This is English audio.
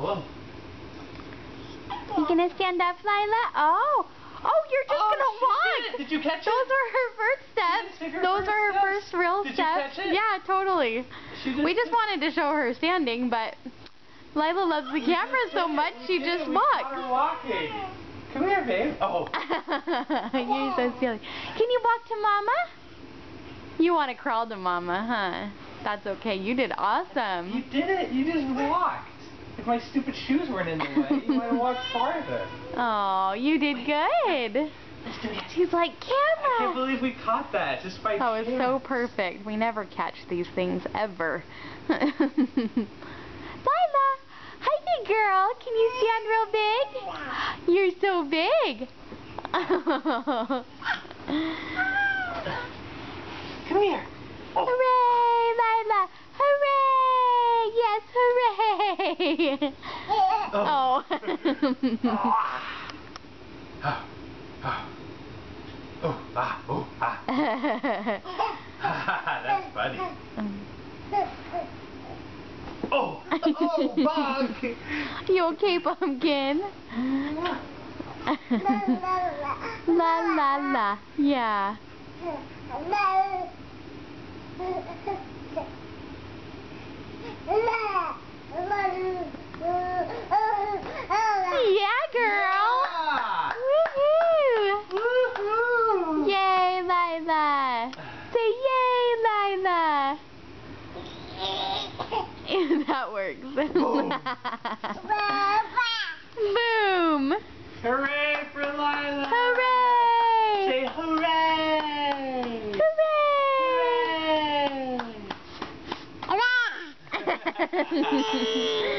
Whoa. You gonna stand up, Lila? Oh, you're just gonna walk. Did you catch it? Those are her first steps. Those are her first real steps. steps. Did you catch it? Yeah, totally. We just wanted to show her standing, but Lila loves the camera so much she just We walked. caught her walking. Come here, babe. Oh. You're so silly. Can you walk to Mama? You want to crawl to Mama, huh? That's okay. You did awesome. You did it. You just walked. If my stupid shoes weren't in the way, you might have walked farther. Oh, you did good. She's like, I camera. can't believe we caught that just by Oh, it's chance. so perfect. We never catch these things ever. Lila, hi big girl. Can you stand real big? You're so big. Come here. Oh. Hooray, Lila. Hooray. Yes, hooray. Oh. That's funny. Oh, bug! You okay, Pumpkin? La la la. Yeah. Yeah, girl. Yeah. Woohoo! Woohoo! Yay, Lila. Say yay, Lila. That works. Boom. Boom. Hooray for Lila! Hooray! Say hooray! Hooray! Hooray!